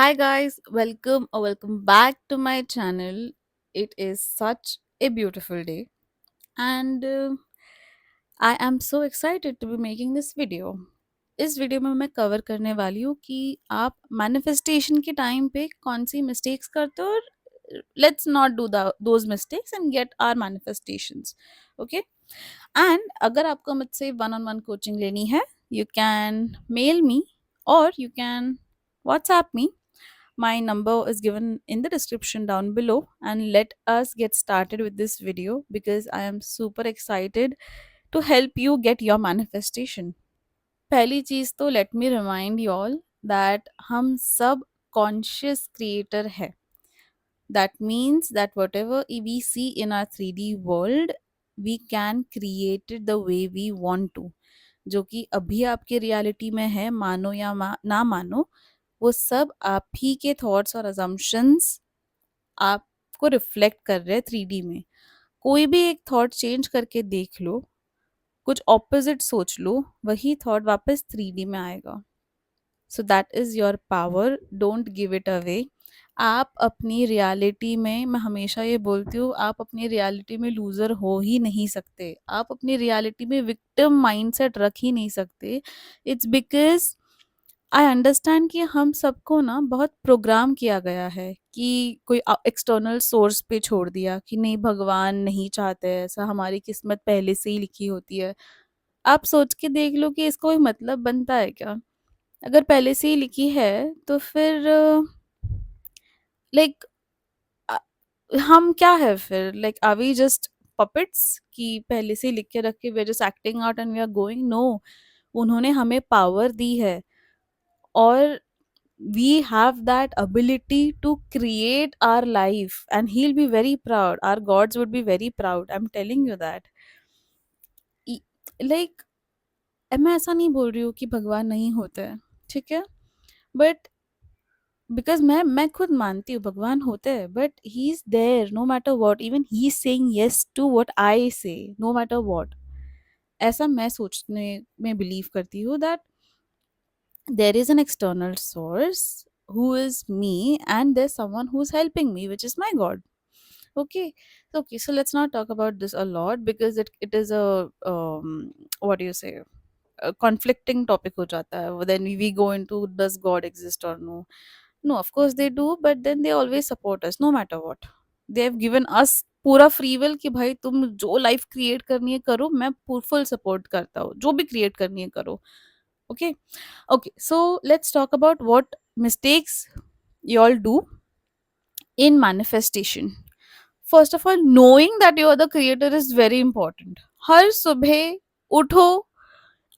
Hi guys, welcome or welcome back to my channel. It is such a beautiful day and I am so excited to be making this video. इस video में मैं cover करने वाली हूँ कि आप manifestation के time पे कौन सी मिस्टेक्स करते हो और let's not do those mistakes and get our manifestations. Okay. And अगर आपको मुझसे वन ऑन वन कोचिंग लेनी है, यू कैन मेल मी और you can WhatsApp me. My number is given in the description down below, and let us get started with this video because I am super excited to help you get your manifestation. पहली चीज तो let me remind you all that हम सब conscious creator है. That means that whatever we see in our 3D world, we can create it the way we want to. जो कि अभी आपके रियलिटी में है, मानो या ना मानो, वो सब आप ही के थॉट्स और अजम्पशंस आपको रिफ्लेक्ट कर रहे हैं 3D में. कोई भी एक थॉट चेंज करके देख लो, कुछ ऑपोजिट सोच लो, वही थॉट वापस 3D में आएगा. So that is your power, don't give it away. आप अपनी रियलिटी में, मैं हमेशा ये बोलती हूँ, आप अपनी रियलिटी में लूजर हो ही नहीं सकते. आप अपनी रियलिटी में विक्टिम माइंडसेट रख ही नहीं सकते. इट्स बिकॉज आई अंडरस्टैंड कि हम सबको ना बहुत प्रोग्राम किया गया है कि कोई एक्सटर्नल सोर्स पे छोड़ दिया कि नहीं, भगवान नहीं चाहते ऐसा, हमारी किस्मत पहले से ही लिखी होती है. आप सोच के देख लो कि इसका कोई मतलब बनता है क्या? अगर पहले से ही लिखी है तो फिर लाइक हम क्या है फिर? Like are we just puppets कि पहले से ही लिख के रख के we are just acting out and we are going? No. उन्होंने हमें पावर दी है और we have that ability to create our life, and he'll be very proud, our gods would be very proud, I'm telling you that. Like, मैं ऐसा नहीं बोल रही हूँ कि भगवान नहीं होते हैं, ठीक है, बट बिकॉज मैं खुद मानती हूँ भगवान होते हैं, but he is there no matter what. Even he is saying yes to what I say, no matter what. ऐसा मैं सोचने में बिलीव करती हूँ that there is an external source who is me, and there's someone who's helping me, which is my god. Okay. So let's not talk about this a lot because it is a what do you say, a conflicting topic ho jata hai. Then we go into, does god exist or no? No, of course they do, but then they always support us no matter what. They have given us पूरा free will कि भाई तुम जो life create करनी है करो, मैं full support करता हूँ, जो भी क्रिएट करनी है करो. Okay. Okay, so let's talk about what mistakes you all do in manifestation. First of all, knowing that you are the creator is very important. हर सुबह उठो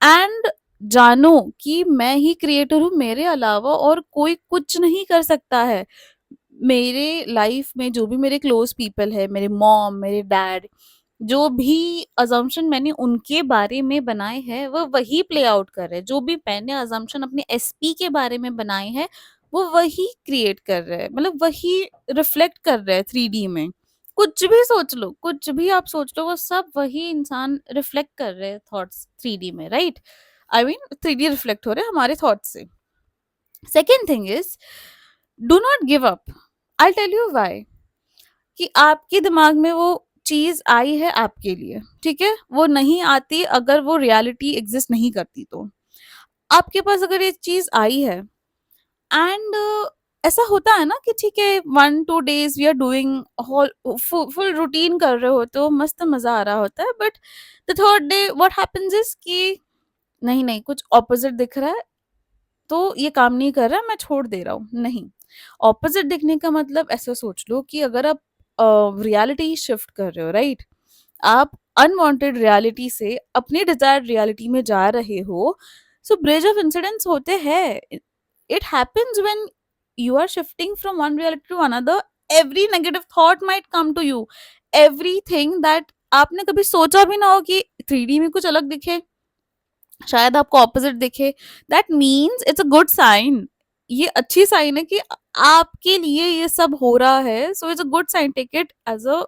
एंड जानो कि मैं ही क्रिएटर हूँ, मेरे अलावा और कोई कुछ नहीं कर सकता है. मेरे लाइफ में जो भी मेरे क्लोज पीपल है, मेरे मॉम, मेरे डैड, जो भी अजम्पशन मैंने उनके बारे में बनाए हैं वो वही प्ले आउट कर रहे हैं. जो भी मैंने अजम्पशन अपने एसपी के बारे में बनाए हैं वो वही क्रिएट कर रहे हैं, मतलब वही रिफ्लेक्ट कर रहे हैं 3D में. कुछ भी सोच लो, कुछ भी आप सोच लो, वो सब वही इंसान रिफ्लेक्ट कर रहे हैं थॉट्स 3D में, right? I mean 3D reflect हो रहे हैं हमारे थॉट्स से. Second thing is, do not give up. I tell you why. कि आपके दिमाग में वो चीज आई है आपके लिए, ठीक है, वो नहीं आती अगर वो रियलिटी एग्जिस्ट नहीं करती. तो आपके पास अगर ये चीज आई है एंड ऐसा होता है ना कि ठीक है, 1-2 days we are doing full routine कर रहे हो तो मस्त मजा आ रहा होता है, but the third day what happens is कि नहीं नहीं, कुछ ऑपोजिट दिख रहा है, तो ये काम नहीं कर रहा, मैं छोड़ दे रहा हूँ. नहीं, ऑपोजिट दिखने का मतलब ऐसा सोच लो कि अगर आप रियलिटी शिफ्ट कर रहे हो, राइट, आप अनवांटेड रियलिटी से अपनी डिजायर्ड रियलिटी में जा रहे हो, सो ब्रिज ऑफ इंसिडेंट्स होते हैं. It happens when you are shifting from one reality to another. Every negative thought might come to you, everything that आपने कभी सोचा भी ना हो कि 3D में कुछ अलग दिखे, शायद आपको ऑपोजिट दिखे. That means it's a good sign. ये अच्छी साइन है कि आपके लिए ये सब हो रहा है. So it's a good sign. Take it as a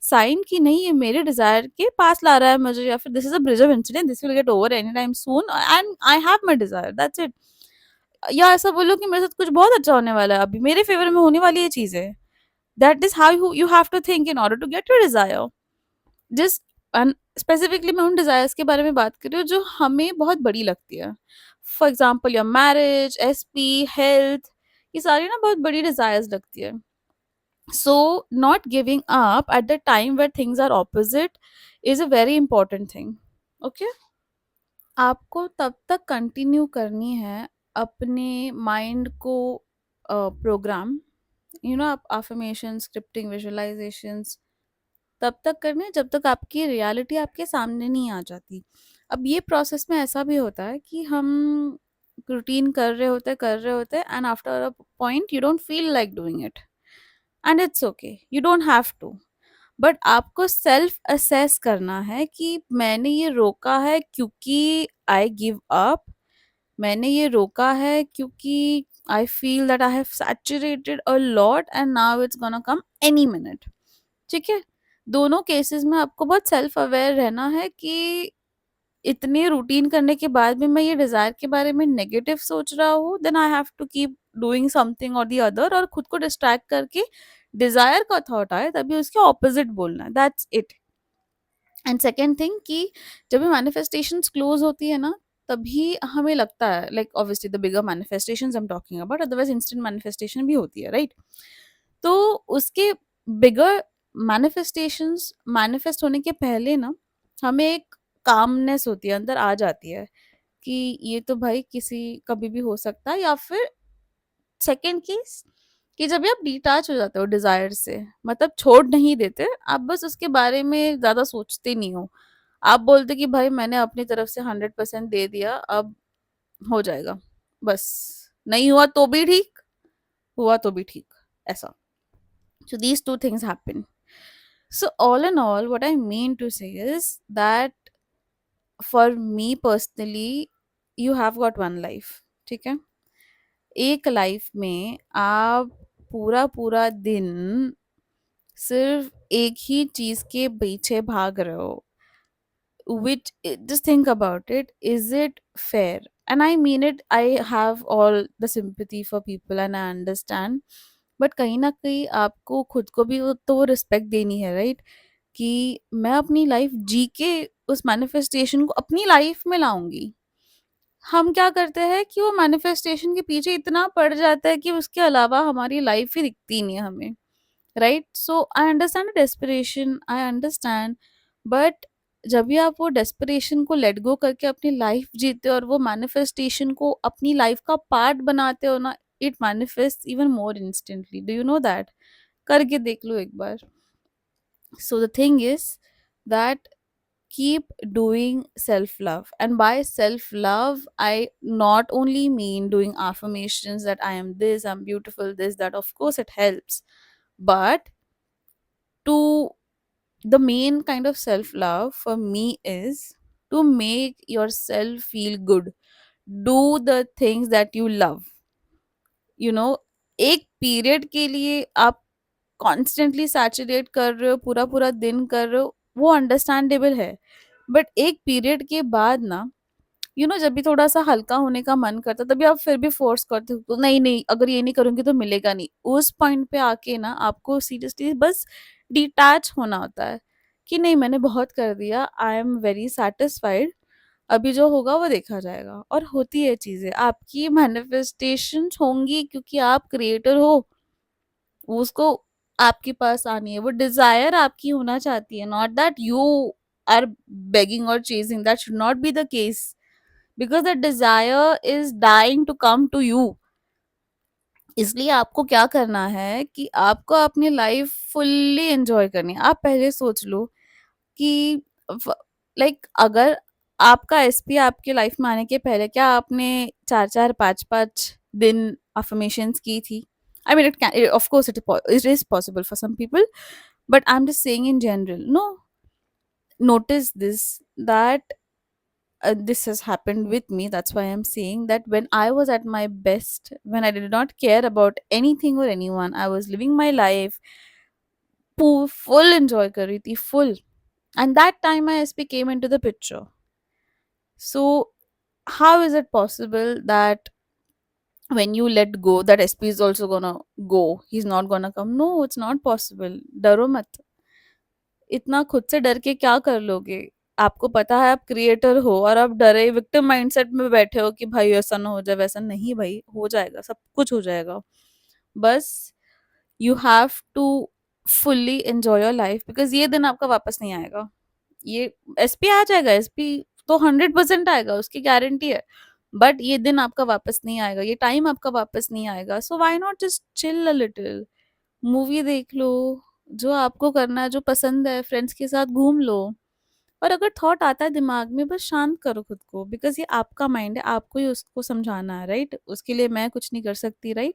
sign कि नहीं, ये मेरे डिजायर के पास ला रहा है मुझे, या फिर this is a bridge of incident, this will get over any time soon and I have my desire, that's it. या ऐसा बोलो कि मेरे साथ कुछ बहुत अच्छा होने वाला है, अभी मेरे फेवर में होने वाली ये चीज़ है। That is how you have to think in order to get your desire. जिस स्पेसिफिकली मैं उन डिज़ायर्स के बारे में बात कर रही हूँ जो हमें बहुत बड़ी लगती है। For example your marriage, SP, health, ये सारी ना बहुत बड़ी डिज़ायर्स लगती है। So, not giving up at the time where things are opposite is a very important thing. Okay? आपको तब तक कंटिन्यू करनी है अपने माइंड को प्रोग्राम, यू नो, आप अफर्मेशन, स्क्रिप्टिंग, विजुअलाइजेशंस तब तक करने हैं जब तक आपकी रियलिटी आपके सामने नहीं आ जाती। अब ये प्रोसेस में ऐसा भी होता है कि हम रूटीन कर रहे होते हैं and after a point you don't feel like doing it, and it's okay, you don't have to. But आपको सेल्फ असेस करना है कि मैंने ये रोका है क्योंकि आई गिव अप, मैंने ये रोका है क्योंकि I feel that I have saturated a lot and now it's gonna come any minute. ठीक है, दोनों केसेस में आपको बहुत सेल्फ अवेयर रहना है कि इतने रूटीन करने के बाद भी मैं ये डिजायर के बारे में नेगेटिव सोच रहा हूँ, then I have to keep doing something और दी अदर, और खुद को डिस्ट्रैक्ट करके डिजायर का थॉट आए तभी उसके ऑपोजिट बोलना है, that's it. And second thing कि जब भी मैनिफेस्टेशंस क्लोज होती है ना, तभी हमें लगता है, like obviously the bigger manifestations I am talking about, otherwise instant manifestation भी होती है, राइट? तो उसके बिगर मैनिफेस्टेशंस मैनिफेस्ट होने के पहले ना, हमें एक कामनेस होती है, अंदर आ जाती है कि ये तो भाई किसी कभी भी हो सकता है। या फिर सेकेंड केस कि जब भी आप डिटैच हो जाते हो डिजायर से, मतलब छोड़ नहीं देते, आप बस उसके बारे में ज्यादा सोचते नहीं हो, आप बोलते कि भाई मैंने अपनी तरफ से 100% दे दिया, अब हो जाएगा, बस, नहीं हुआ तो भी ठीक, हुआ तो भी ठीक, ऐसा। So these two things happen. So all in all, what I mean to say is that for me personally, you have got one life. ठीक है, एक लाइफ में आप पूरा पूरा दिन सिर्फ एक ही चीज के पीछे भाग रहे हो, which, just think about it, is it fair? And I mean it, I have all the sympathy for people and I understand, but कहीं ना कहीं आपको खुद को भी तो रिस्पेक्ट देनी है, राइट? कि मैं अपनी लाइफ जी के उस मैनिफेस्टेशन को अपनी लाइफ में लाऊंगी। हम क्या करते हैं कि वो मैनिफेस्टेशन के पीछे इतना पड़ जाता है कि उसके अलावा हमारी लाइफ ही दिखती नहीं है हमें, right? So I understand desperation, I understand, but जब भी आप वो डेस्परेशन को लेट गो करके अपनी लाइफ जीते हो और वो मैनिफेस्टेशन को अपनी लाइफ का पार्ट बनाते हो ना, it manifest even more instantly, do you know that? करके देख लो एक बार। So the thing is that keep doing self love, and by self love I not only mean doing affirmations that I am this, I'm beautiful, this, that, of course it helps, but to the main kind of self love for me is to make yourself feel good, do the things that you love, you know। एक period के लिए आप constantly saturate कर रहे हो, पूरा पूरा दिन कर रहे हो, वो अंडरस्टैंडेबल है, बट एक पीरियड के बाद ना, यू नो, जब भी थोड़ा सा हल्का होने का मन करता है, तभी आप फिर भी फोर्स करते हो, तो नहीं नहीं अगर ये नहीं करूंगी तो मिलेगा नहीं। उस पॉइंट पे आके ना आपको सीरियसली बस डिटैच होना होता है कि नहीं, मैंने बहुत कर दिया, आई एम वेरी सेटिस्फाइड, अभी जो होगा वो देखा जाएगा। और होती है चीजें, आपकी मैनिफेस्टेशन होंगी क्योंकि आप क्रिएटर हो, वो उसको आपके पास आनी है, वो डिजायर आपकी होना चाहती है, not that you are begging और chasing, that should not be the case, because the desire is dying to come to you। इसलिए आपको क्या करना है कि आपको अपनी लाइफ फुल्ली एंजॉय करनी है। आप पहले सोच लो कि लाइक अगर आपका एसपी आपके लाइफ में आने के पहले क्या आपने 4 4 5 5 दिन अफर्मेशंस की थी? I mean it can, of course it is possible for some people, but I am just saying in general, no, notice this, that this has happened with me, that's why I'm saying that when I was at my best, when I did not care about anything or anyone, I was living my life, full enjoy कर रही थी, full, and that time my SP came into the picture। So how is it possible that when you let go, that SP is also gonna go. He's not gonna come. No, it's not possible. डरो मत. इतना खुद से डर के क्या कर लोगे? आपको पता है आप क्रिएटर हो और आप डरे विक्टिम माइंडसेट में बैठे हो कि भाई ऐसा ना हो जाए, वैसा नहीं भाई, हो जाएगा, सब कुछ हो जाएगा। बस you have to fully enjoy your life because ये दिन आपका वापस नहीं आएगा। ये एसपी आ जाएगा, एसपी तो 100% आएगा, उसकी गारंटी है। बट ये दिन आपका वापस नहीं आएगा, ये टाइम आपका वापस नहीं आएगा। So why not just chill a little, movie देख लो, जो आपको करना है, जो पसंद है, फ्रेंड्स के साथ घूम लो। और अगर थॉट आता है दिमाग में, बस शांत करो खुद को, बिकॉज़ ये आपका माइंड है, आपको ही उसको समझाना है, राइट? उसके लिए मैं कुछ नहीं कर सकती, राइट?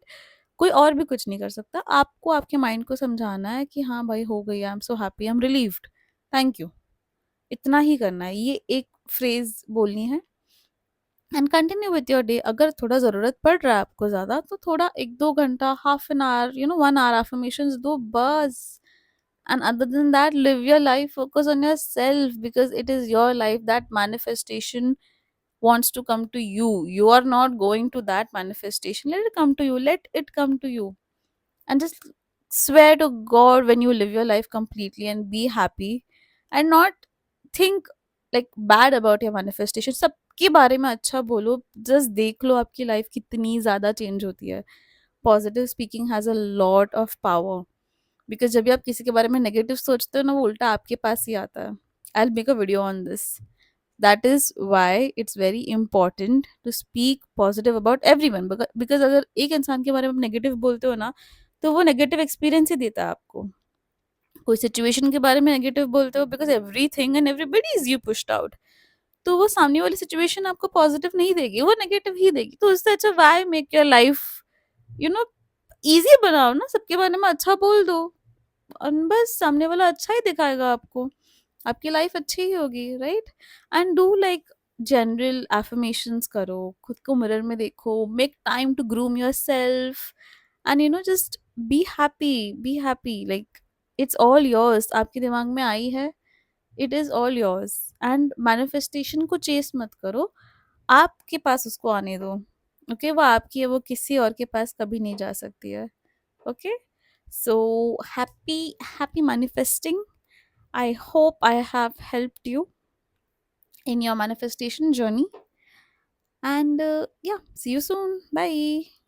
कोई और भी कुछ नहीं कर सकता। आपको आपके माइंड को समझाना है कि हाँ भाई हो गई, I am so happy, I am relieved, thank you. इतना ही करना है, ये एक फ्रेज़ बोलनी है and continue with your day. अगर थोड़ा ज़रूरत पड़ रहा है आपको ज़्यादा, तो थोड़ा 1-2 घंटा, half an hour, 1 hour affirmations दो बस। And other than that, live your life, focus on yourself because it is your life. That manifestation wants to come to you. You are not going to that manifestation. Let it come to you. Let it come to you. And just swear to God when you live your life completely and be happy and not think like bad about your manifestation. सबके बारे में अच्छा बोलो, just देख लो आपकी life कितनी ज़्यादा change होती है। Positive speaking has a lot of power because जब भी आप किसी के बारे में नेगेटिव सोचते हो ना, वो उल्टा आपके पास ही आता है। I will make a video on this. That is why it's very important to speak positive about everyone because अगर एक इंसान के बारे में आप नेगेटिव बोलते हो ना, तो वो नेगेटिव एक्सपीरियंस ही देता है आपको। कोई सिचुएशन के बारे में नेगेटिव बोलते हो because everything and everybody is you pushed out, तो वो सामने वाली सिचुएशन आपको पॉजिटिव नहीं देगी, वो नेगेटिव ही देगी। तो उससे अच्छा why make your life you know easy बनाओ ना, सबके बारे में अच्छा बोल दो। और बस सामने वाला अच्छा ही दिखाएगा आपको, आपकी लाइफ अच्छी ही होगी, right? And do like general affirmations करो, खुद को मिरर में देखो, make time to groom yourself and just be happy like it's all yours. आपके दिमाग में आई है, it is all yours. And manifestation को चेस मत करो, आपके पास उसको आने दो। ओके, वो आपकी है, वो किसी और के पास कभी नहीं जा सकती है। Okay, so happy manifesting. I hope I have helped you in your manifestation journey, and yeah, see you soon. Bye.